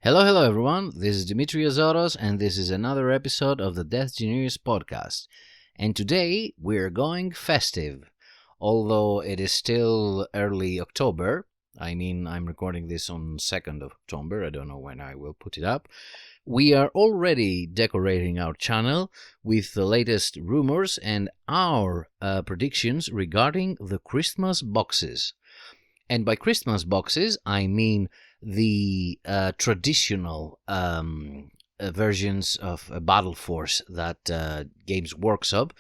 Hello everyone. This is Dimitri Azoros, and this is another episode of the Deathgineers podcast. And today we're going festive. Although it is still early October, I'm recording this on 2nd of October, I don't know when I will put it up. We are already decorating our channel with the latest rumors and our predictions regarding the Christmas boxes. And by Christmas boxes, I mean the traditional versions of Battle Force that Games Workshop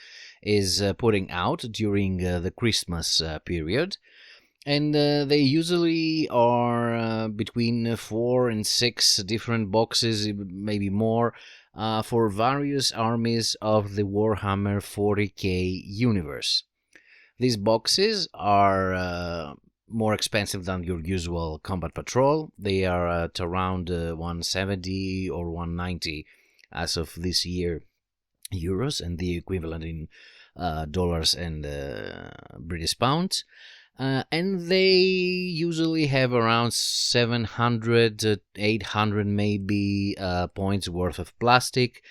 is putting out during the Christmas period. And they usually are between 4 and 6 different boxes, maybe more, for various armies of the Warhammer 40k universe. These boxes are more expensive than your usual combat patrol. They are at around 170 or 190 as of this year euros, and the equivalent in dollars and British pounds. And they usually have around 700, 800 maybe points worth of plastic.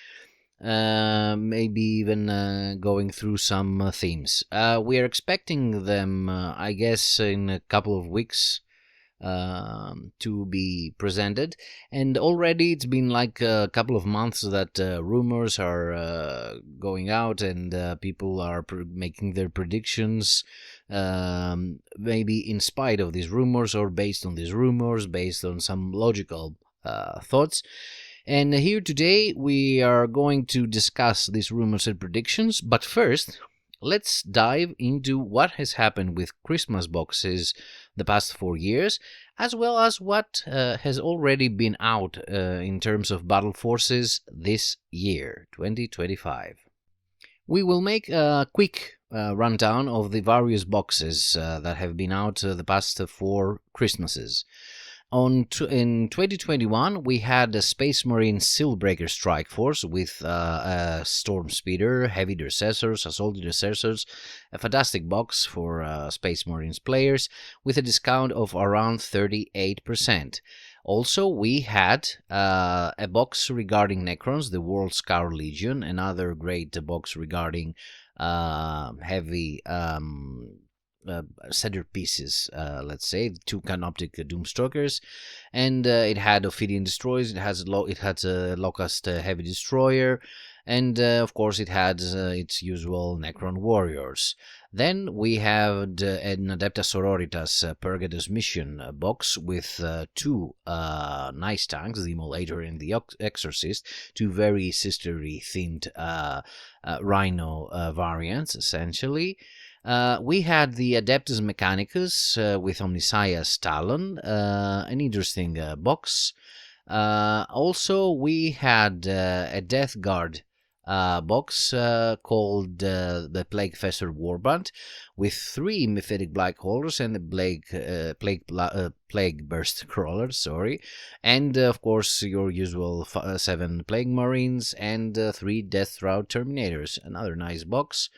Maybe even going through some themes. We are expecting them, I guess, in a couple of weeks to be presented. And already it's been like a couple of months that rumors are going out, and people are making their predictions, maybe in spite of these rumors or based on these rumors, based on some logical thoughts. And here today we are going to discuss these rumors and predictions, but first, let's dive into what has happened with Christmas boxes the past 4 years, as well as what has already been out in terms of battle forces this year, 2025. We will make a quick rundown of the various boxes that have been out the past 4 Christmases. In 2021, we had a Space Marine Sealbreaker Strike Force with a Storm Speeder, Heavy Intercessors, Assault Intercessors, a fantastic box for Space Marines players with a discount of around 38%. Also, we had a box regarding Necrons, the World Scour Legion, another great box regarding heavy centerpieces, let's say, 2 Canoptic Doomstalkers, and it had Ophidian Destroyers, it had a Locust Heavy Destroyer, and of course it had its usual Necron Warriors. Then we had an Adepta Sororitas Purgatus Mission box with 2 nice tanks, the Immolator and the Exorcist, 2 very sistery themed Rhino variants, essentially. We had the Adeptus Mechanicus with Omniscience Talon, an interesting box. Also, we had a Death Guard box called the Plague Fester Warband with 3 Mephitic Black Holders and a Plague Burst Crawler, and of course your usual 7 Plague Marines and 3 Death Route Terminators, another nice box.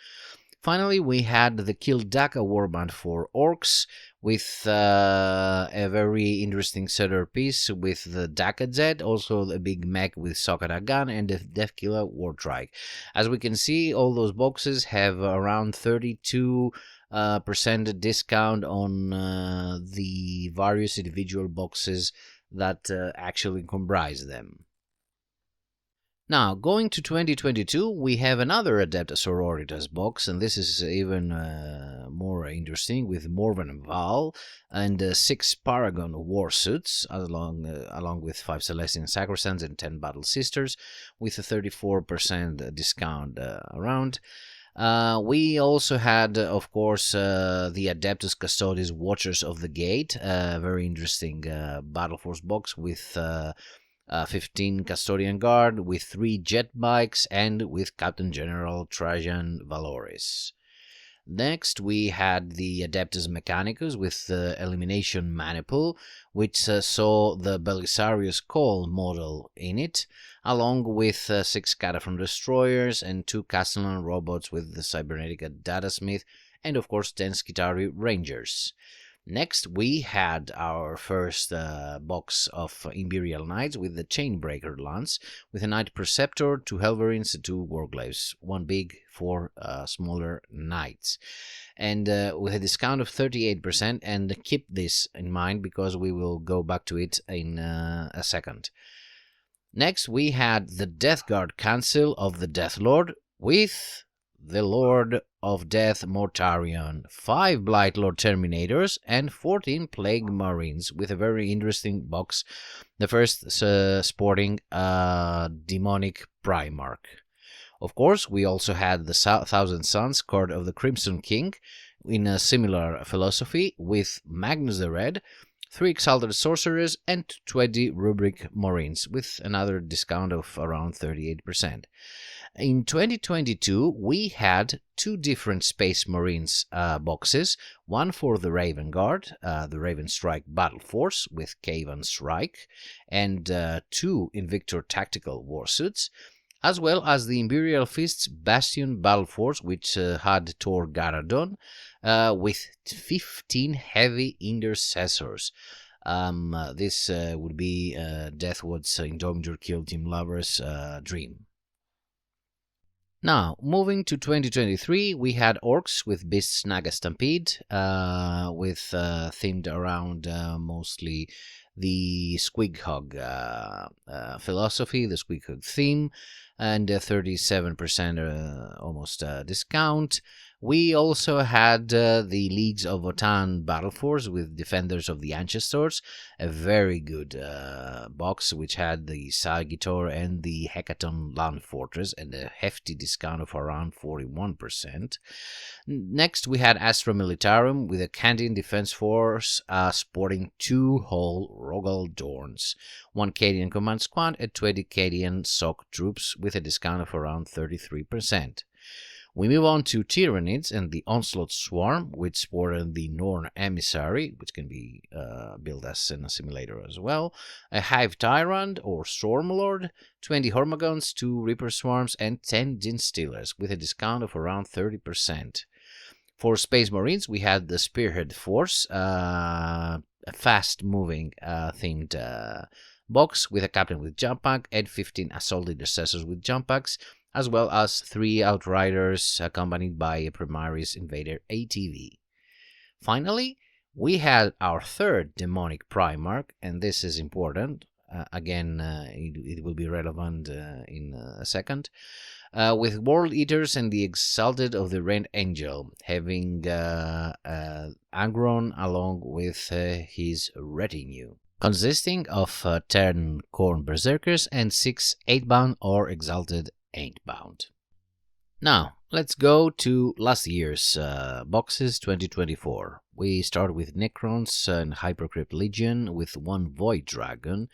Finally, we had the Kildaka Warband for Orcs with a very interesting centerpiece with the Daka Jet, also a big mech with Sokata gun, and the Deathkiller Wartrike. As we can see, all those boxes have around 32% discount on the various individual boxes that actually comprise them. Now, going to 2022, we have another Adepta Sororitas box, and this is even more interesting, with Morven and Val, and 6 Paragon Warsuits, along with 5 Celestian Sacrosancts and 10 Battle Sisters, with a 34% discount around. We also had, of course, the Adeptus Custodes Watchers of the Gate, a very interesting Battle Force box with 15 Custodian Guard, with 3 jet bikes, and with Captain General Trajan Valoris. Next, we had the Adeptus Mechanicus with the Elimination Maniple, which saw the Belisarius Call model in it, along with 6 Cataphron Destroyers and 2 Castellan robots with the Cybernetica Datasmith, and of course 10 Skitarii Rangers. Next, we had our first box of Imperial Knights with the Chainbreaker Lance, with a Knight Preceptor, 2 Helverines, and 2 Warglaves, 1 big, 4 smaller Knights. And with a discount of 38%, and keep this in mind because we will go back to it in a second. Next, we had the Death Guard Council of the Death Lord with the Lord of Death Mortarion, 5 Blight Lord Terminators, and 14 Plague Marines, with a very interesting box. The first sporting demonic Primarch. Of course, we also had the Thousand Suns Court of the Crimson King in a similar philosophy, with Magnus the Red, 3 Exalted Sorcerers, and 20 Rubric Marines, with another discount of around 38%. In 2022, we had 2 different Space Marines boxes, one for the Raven Guard, the Raven Strike Battle Force with Kavan Strike, and 2 Invictor Tactical Warsuits, as well as the Imperial Fist's Bastion Battle Force, which had Tor Garadon, with 15 heavy intercessors. This would be Deathwood's Indomitor Kill Team Lover's dream. Now, moving to 2023, we had Orcs with Beast Snag Stampede, with themed around mostly the Squighog philosophy, the Squighog theme, and 37% almost discount. We also had the Leagues of Votan Battle Force with Defenders of the Ancestors, a very good box which had the Sagitor and the Hecaton Land Fortress and a hefty discount of around 41%. Next, we had Astra Militarum with a Canadian Defense Force sporting 2 whole Rogal Dorns, 1 Cadian Command Squad, and 20 Cadian Sock Troops with a discount of around 33%. We move on to Tyranids and the Onslaught Swarm, which sported the Norn Emissary, which can be built as an assimilator as well, a Hive Tyrant or Stormlord, 20 Hormagons, 2 Reaper Swarms, and 10 Din Stealers, with a discount of around 30%. For Space Marines, we had the Spearhead Force, a fast-moving themed box with a Captain with Jump Pack and 15 Assault Intercessors with Jump Packs, as well as 3 Outriders accompanied by a Primaris Invader ATV. Finally, we had our third Demonic Primarch, and this is important. Again, it will be relevant in a second. With World Eaters and the Exalted of the Rend Angel, having Angron along with his retinue, consisting of 10 Khorne Berserkers and 6 8-bound or Exalted 8-bound. Now, let's go to last year's boxes 2024. We start with Necrons and Hypercrypt Legion with 1 Void Dragon,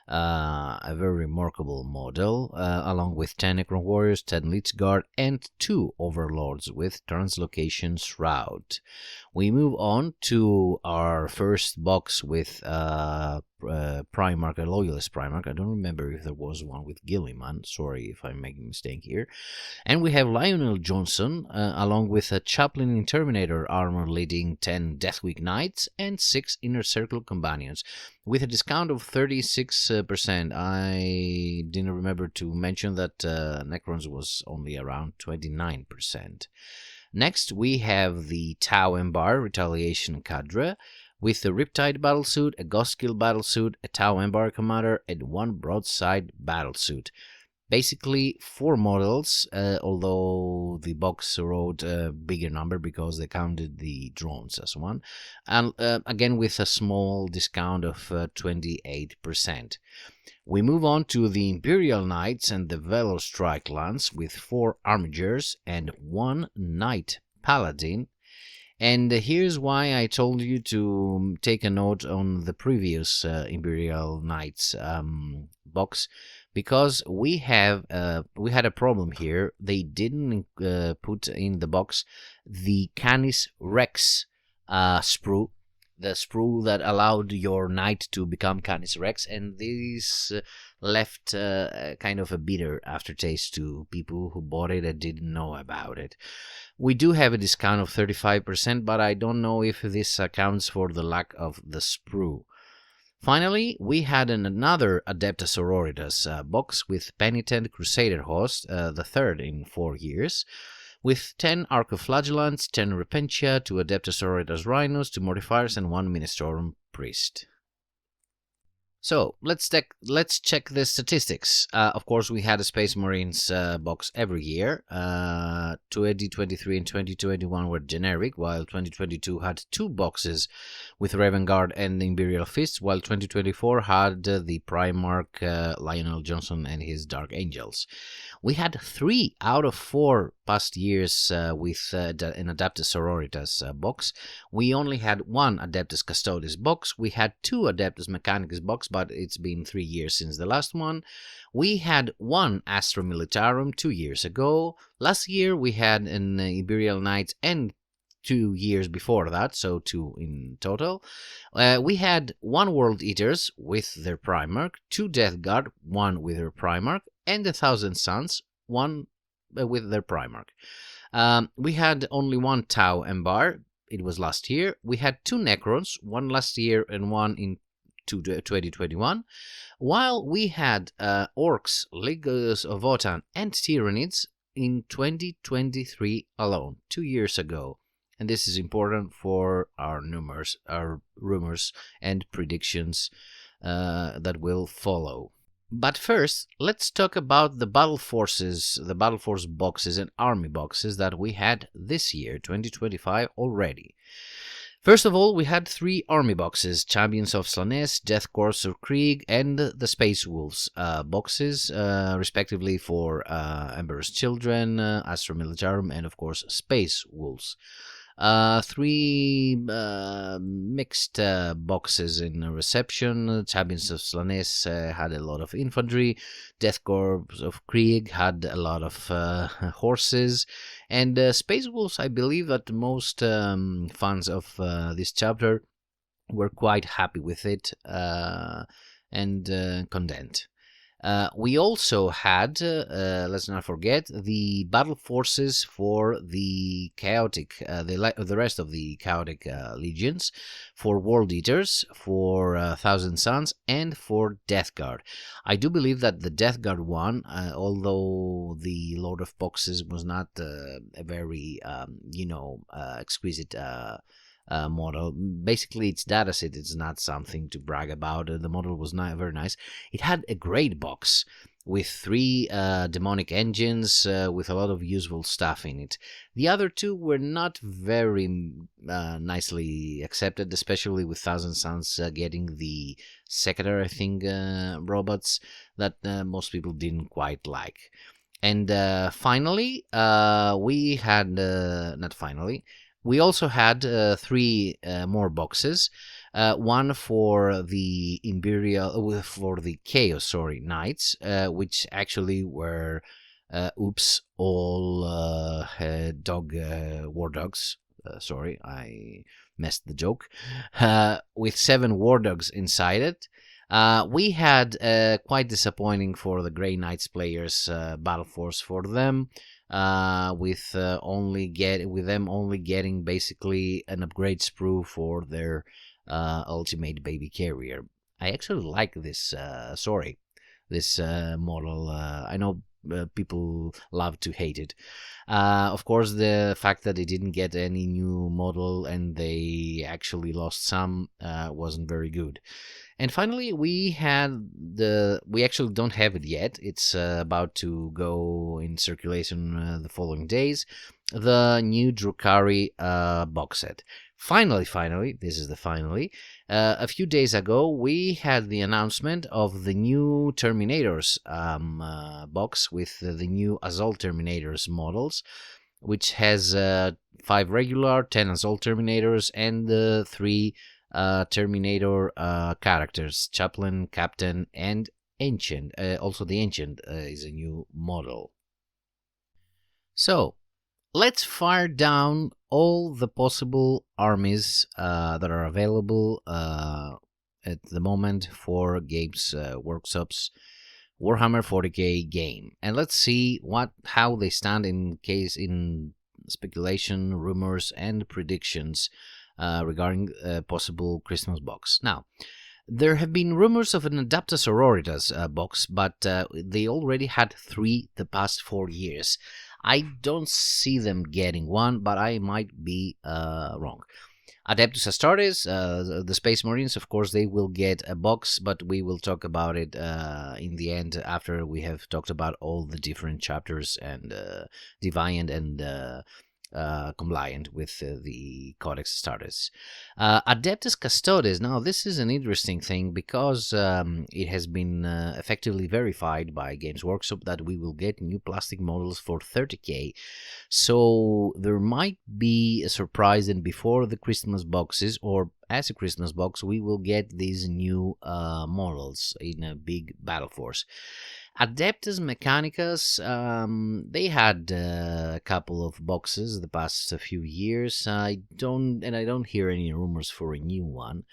a very remarkable model, along with 10 Necron Warriors, 10 Lich Guard, and 2 Overlords with Translocation Shroud. We move on to our first box with Primarch, a Loyalist Primarch. I don't remember if there was one with Gilliman. Sorry if I'm making a mistake here. And we have Lionel Johnson, along with a Chaplain in Terminator armor leading 10 Deathwick Knights and 6 Inner Circle Companions, with a discount of 36%. I didn't remember to mention that Necrons was only around 29%. Next, we have the Tau Embar Retaliation Cadre, with the Riptide Battlesuit, a Ghostkill Battlesuit, a Tau Embar Commander, and 1 Broadside Battlesuit. Basically 4 models, although the box wrote a bigger number because they counted the drones as one, and again with a small discount of 28%. We move on to the Imperial Knights and the Velo Strike Lance with 4 Armigers and 1 Knight Paladin. And here's why I told you to take a note on the previous Imperial Knights box, because we had a problem here. They didn't put in the box the Canis Rex sprue the sprue that allowed your knight to become Canis Rex, and this left kind of a bitter aftertaste to people who bought it and didn't know about it. We do have a discount of 35%, but I don't know if this accounts for the lack of the sprue. Finally, we had another Adeptus Sororitas box with Penitent Crusader Host, the third in 4 years, with 10 Arcoflagellants, 10 Repentia, 2 Adeptus Sororitas Rhinos, 2 Mortifiers, and 1 Ministorum Priest. So, let's check the statistics. Of course, we had a Space Marines box every year. 2023 and 2021 were generic, while 2022 had 2 boxes with Raven Guard and Imperial Fists, while 2024 had the Primarch Lionel Johnson and his Dark Angels. We had 3 out of 4 past years with an Adeptus Sororitas box. We only had 1 Adeptus Custodes box. We had 2 Adeptus Mechanicus box, but it's been 3 years since the last one. We had 1 Astra Militarum 2 years ago. Last year we had an Imperial Knights and 2 years before that, so 2 in total. We had 1 World Eaters with their Primarch, 2 Death Guard, 1 with their Primarch, and 1,000 Suns, 1 with their Primarch. We had only 1 Tau Embar. It was last year. We had 2 Necrons, 1 last year and 1 in 2021. While we had Orcs, Legions of Votan, and Tyranids in 2023 alone, 2 years ago. And this is important for our rumors and predictions that will follow. But first, let's talk about the Battle Forces, the Battle Force boxes and army boxes that we had this year, 2025 already. First of all, we had 3 army boxes, Champions of Slanesh, Death Corps of Krieg, and the Space Wolves boxes, respectively for Emperor's Children, Astra Militarum, and of course Space Wolves. 3 mixed boxes in reception. Champions of Slanesh had a lot of infantry. Death Corps of Krieg had a lot of horses. And Space Wolves, I believe that most fans of this chapter were quite happy with it and content. We also had, let's not forget, the battle forces for the chaotic, the rest of the chaotic legions, for World Eaters, for 1,000 Suns, and for Death Guard. I do believe that the Death Guard one, although the Lord of Boxes was not a very, exquisite model. Basically, its dataset is not something to brag about. The model was not very nice. It had a great box with 3 demonic engines with a lot of useful stuff in it. The other 2 were not very nicely accepted, especially with 1,000 Suns getting the Secator, I think, robots that most people didn't quite like. And finally, we had, not finally, we also had 3 more boxes. One for the Imperial, for the Chaos, Knights, which actually were, all dog war dogs. Sorry, I messed the joke. With 7 war dogs inside it. We had quite disappointing for the Grey Knights players battle force for them. With them only getting basically an upgrade sprue for their ultimate baby carrier. I actually like this this model. I know people love to hate it. Of course, the fact that they didn't get any new model and they actually lost some wasn't very good. And finally, we actually don't have it yet. It's about to go in circulation the following days. The new Drukhari box set. Finally, this is the finally. A few days ago, we had the announcement of the new Terminators box with the new Assault Terminators models, which has 5 regular, 10 Assault Terminators, and 3 Terminator characters, Chaplain, Captain, and Ancient. Also, the Ancient is a new model. So, let's fire down all the possible armies that are available at the moment for Games Workshop's Warhammer 40k game, and let's see how they stand in speculation, rumors, and predictions regarding a possible Christmas box. Now, there have been rumors of an Adeptus Sororitas box, but they already had 3 the past 4 years. I don't see them getting one, but I might be wrong. Adeptus Astartes, the Space Marines, of course, they will get a box, but we will talk about it in the end after we have talked about all the different chapters and Deviant and compliant with the Codex Astartes. Adeptus Custodes, now this is an interesting thing because it has been effectively verified by Games Workshop that we will get new plastic models for 30k, so there might be a surprise, and before the Christmas boxes, or as a Christmas box, we will get these new models in a big battle force. Adeptus Mechanicus, they had a couple of boxes the past few years. I don't hear any rumors for a new one.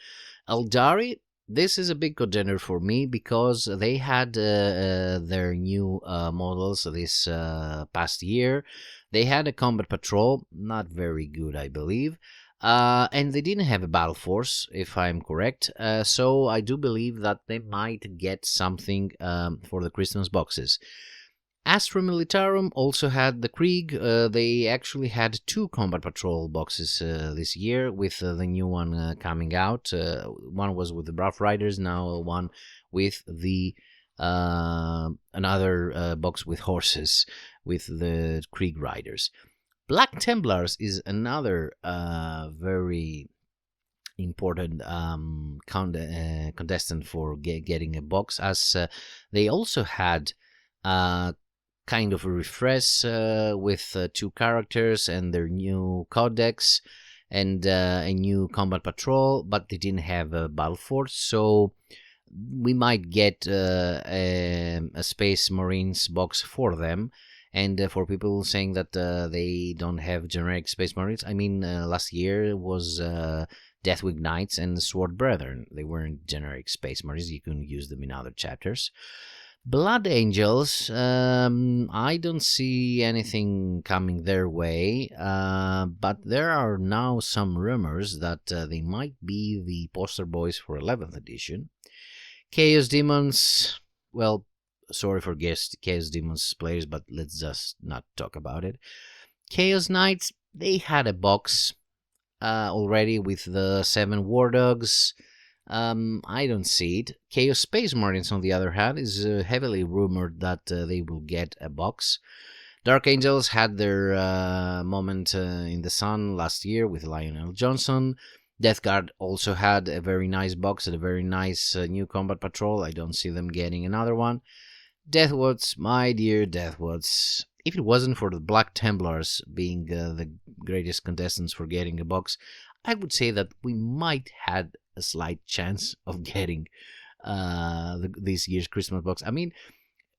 Eldari, this is a big contender for me because they had their new models this past year. They had a combat patrol, not very good, I believe. And they didn't have a battle force, if I'm correct. So I do believe that they might get something for the Christmas boxes. Astra Militarum also had the Krieg. They actually had 2 combat patrol boxes this year, with the new one coming out. One was with the Rough Riders, now one with the another box with horses, with the Krieg Riders. Black Templars is another very important contestant for getting a box, as they also had kind of a refresh with 2 characters and their new codex and a new combat patrol, but they didn't have a battle force, so we might get a Space Marines box for them. And for people saying that they don't have generic Space Marines, I mean, last year was Deathwing Knights and Sword Brethren. They weren't generic Space Marines. You can use them in other chapters. Blood Angels, I don't see anything coming their way, but there are now some rumors that they might be the poster boys for 11th edition. Chaos Demons, well, sorry for Chaos Demons players, but let's just not talk about it. Chaos Knights, they had a box already with the 7 War Dogs. I don't see it. Chaos Space Marines, on the other hand, is heavily rumored that they will get a box. Dark Angels had their moment in the sun last year with Lionel Johnson. Death Guard also had a very nice box and a very nice new combat patrol. I don't see them getting another one. Deathwoods, my dear Deathwoods, if it wasn't for the Black Templars being the greatest contestants for getting a box, I would say that we might have a slight chance of getting this year's Christmas box. I mean,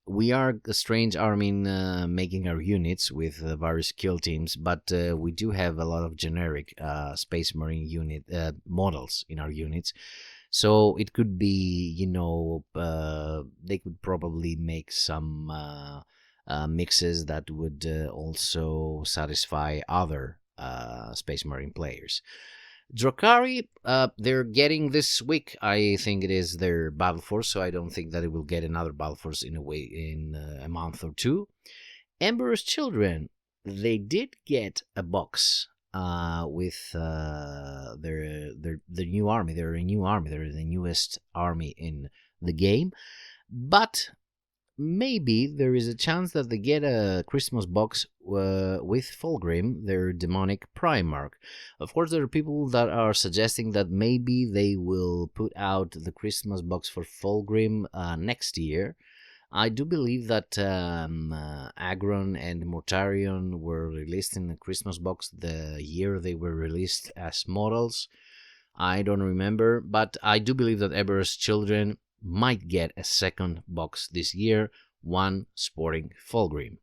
we are a strange army in making our units with various kill teams, but we do have a lot of generic Space Marine unit models in our units. So it could be, they could probably make some mixes that would also satisfy other Space Marine players. Drukhari, they're getting this week, I think it is their battle force, so I don't think that it will get another battle force in a month or 2. Emperor's Children, they did get a box with their new army. They're a new army. They're the newest army in the game. But maybe there is a chance that they get a Christmas box with Fulgrim, their demonic Primarch. Of course, there are people that are suggesting that maybe they will put out the Christmas box for Fulgrim next year. I do believe that Agron and Mortarion were released in the Christmas box the year they were released as models. I don't remember, but I do believe that Emperor's Children might get a second box this year, one sporting Fulgrim.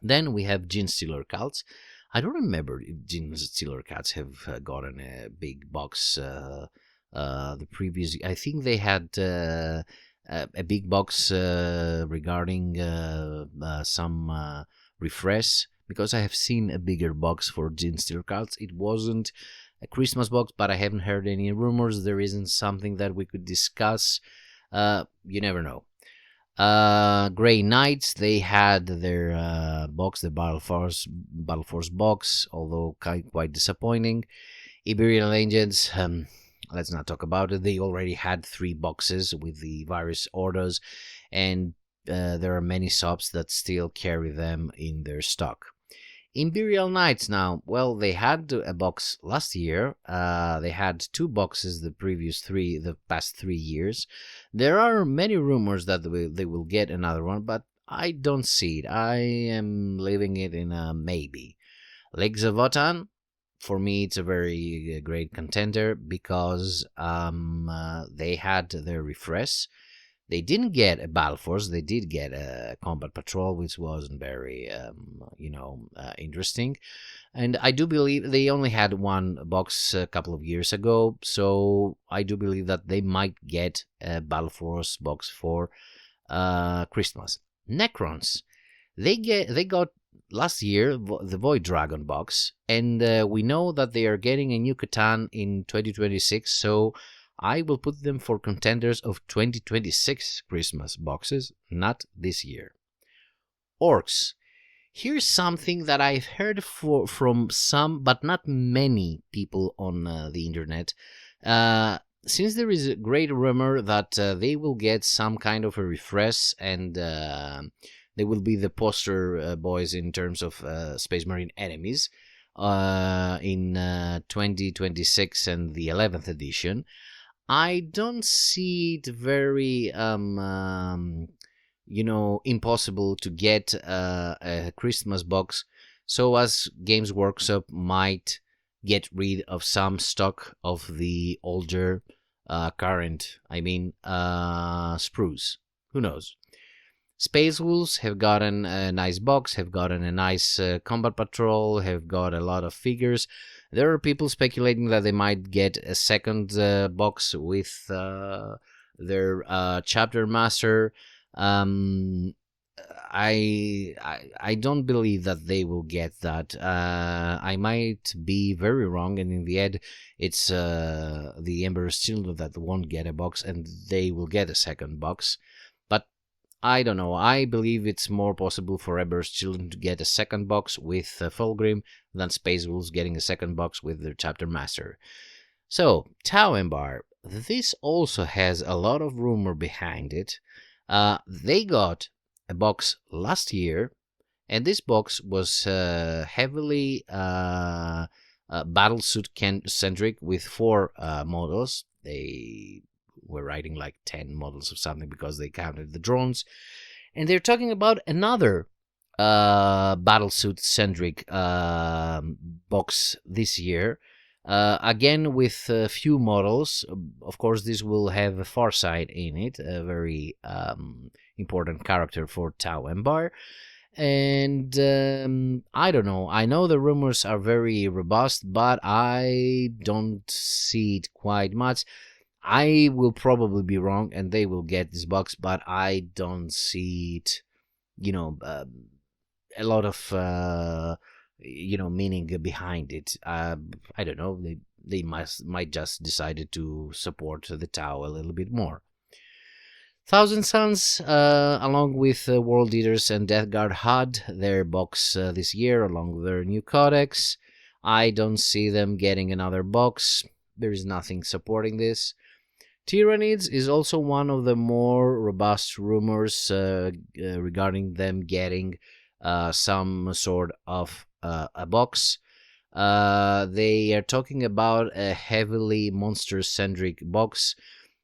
Then we have Genestealer Cults. I don't remember if Gene Stealer Cats have gotten a big box the previous. I think they had a big box regarding some refresh, because I have seen a bigger box for Gene Stealer Cats. It wasn't a Christmas box, but I haven't heard any rumors. There isn't something that we could discuss. You never know. Grey Knights, they had their box, the Battle Force box, although quite disappointing. Iberian Legends, let's not talk about it. They already had 3 boxes with the various orders, and there are many shops that still carry them in their stock. Imperial Knights now, well, they had a box last year. They had 2 boxes the past 3 years. There are many rumors that they will get another one, but I don't see it. I am leaving it in a maybe. Legs of Votan, for me, it's a very great contender because they had their refresh. They didn't get a battle force. They did get a combat patrol, which wasn't very, interesting. And I do believe they only had 1 box a couple of years ago, so I do believe that they might get a battle force box for Christmas. Necrons, they got last year the Void Dragon box, and we know that they are getting a new Catan in 2026, so I will put them for contenders of 2026 Christmas boxes, not this year. Orcs. Here's something that I've heard from some, but not many people on the internet. Since there is a great rumor that they will get some kind of a refresh, and they will be the poster boys in terms of Space Marine enemies in 2026 and the 11th edition. I don't see it very, impossible to get a Christmas box, so as Games Workshop might get rid of some stock of the older, current, sprues. Who knows? Space Wolves have gotten a nice box, have gotten a nice combat patrol, have got a lot of figures. There are people speculating that they might get a second box with their chapter master. I don't believe that they will get that. I might be very wrong, and in the end, it's the Emperor's Children that won't get a box, and they will get a second box. But I don't know. I believe it's more possible for Emperor's Children to get a second box with Fulgrim than Space Wolves getting a second box with their chapter master. So, Tau Embar. This also has a lot of rumor behind it. They got a box last year, and this box was heavily battlesuit centric with 4 models. They were writing like 10 models or something because they counted the drones, and they're talking about another battlesuit centric box this year. Again, with a few models. Of course, this will have a Farsight in it, a very important character for Tau Embar. And I don't know. I know the rumors are very robust, but I don't see it quite much. I will probably be wrong, and they will get this box, but I don't see it, a lot of meaning behind it. I don't know. They might just decided to support the Tau a little bit more. Thousand Suns, along with World Eaters and Death Guard, had their box this year along with their new codex. I don't see them getting another box. There is nothing supporting this. Tyranids is also one of the more robust rumors regarding them getting some sort of a box. They are talking about a heavily monster-centric box,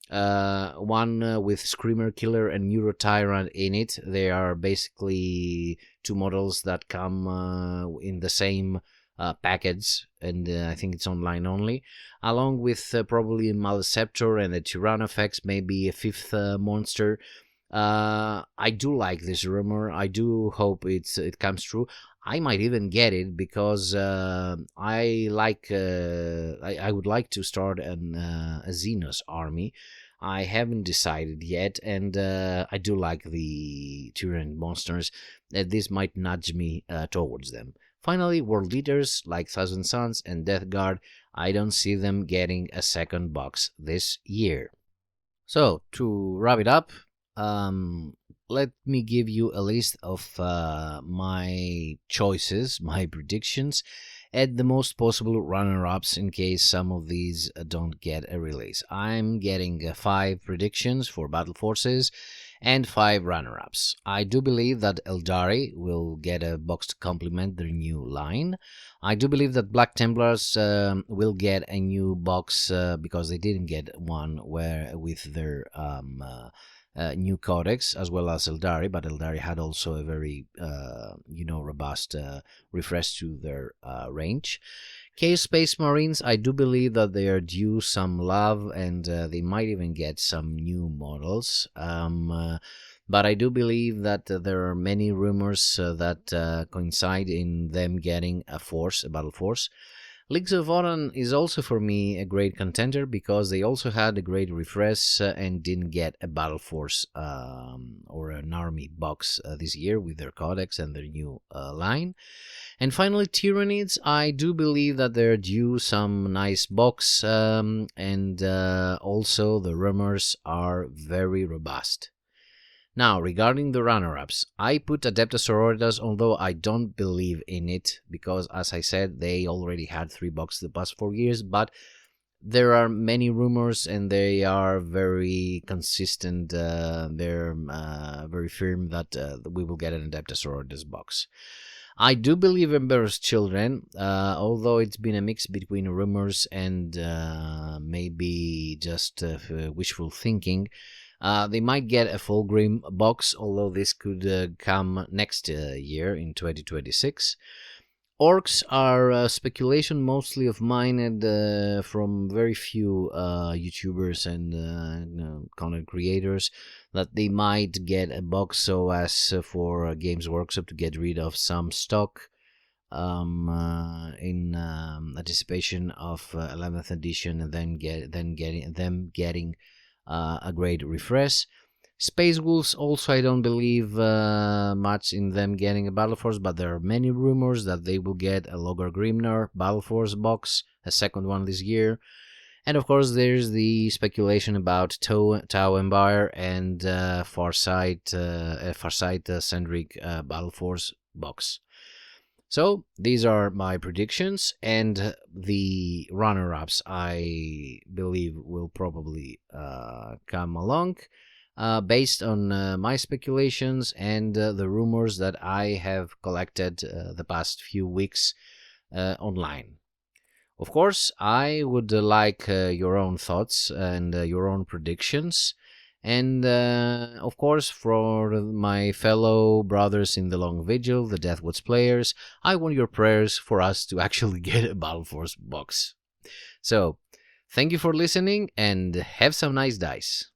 one with Screamer Killer and Neuro Tyrant in it. They are basically 2 models that come in the same package, and I think it's online only, along with probably Maleceptor and the Tyrannofex, maybe a 5th monster. I do like this rumor. I do hope it comes true. I might even get it because I would like to start a Xenos army. I haven't decided yet, and I do like the Tyrant monsters. This might nudge me towards them. Finally, world leaders like Thousand Suns and Death Guard, I don't see them getting a second box this year. So, to wrap it up, let me give you a list of my choices, my predictions, and the most possible runner-ups in case some of these don't get a release. I'm getting 5 predictions for Battle Forces and 5 runner-ups. I do believe that Eldari will get a box to complement their new line. I do believe that Black Templars will get a new box because they didn't get one with their new codex, as well as Eldari, but Eldari had also a very robust refresh to their range. Chaos Space Marines, I do believe that they are due some love, and they might even get some new models. But I do believe that there are many rumors that coincide in them getting a battle force. Leagues of Odin is also for me a great contender because they also had a great refresh and didn't get a battle force or an army box this year with their codex and their new line. And finally, Tyrannids, I do believe that they're due some nice box, and also the rumors are very robust. Now, regarding the runner-ups, I put Adeptus Sororitas, although I don't believe in it, because, as I said, they already had 3 boxes the past 4 years, but there are many rumors, and they are very consistent, they're very firm that we will get an Adeptus Sororitas box. I do believe Emperor's Children, although it's been a mix between rumors and maybe just wishful thinking. They might get a Fulgrim box, although this could come next year in 2026. Orcs are speculation mostly of mine and from very few YouTubers and content creators that they might get a box so as for Games Workshop to get rid of some stock in anticipation of 11th edition, and then getting a great refresh. Space Wolves also, I don't believe much in them getting a Battle Force, but there are many rumors that they will get a Logar Grimnar Battle Force box, a second one this year. And of course there's the speculation about Tau Empire and Farsight Centric Battle Force box. So these are my predictions, and the runner-ups I believe will probably come along based on my speculations and the rumors that I have collected the past few weeks online. Of course, I would like your own thoughts and your own predictions. And, of course, for my fellow brothers in the Long Vigil, the Deathwoods players, I want your prayers for us to actually get a Battle Force box. So, thank you for listening, and have some nice dice.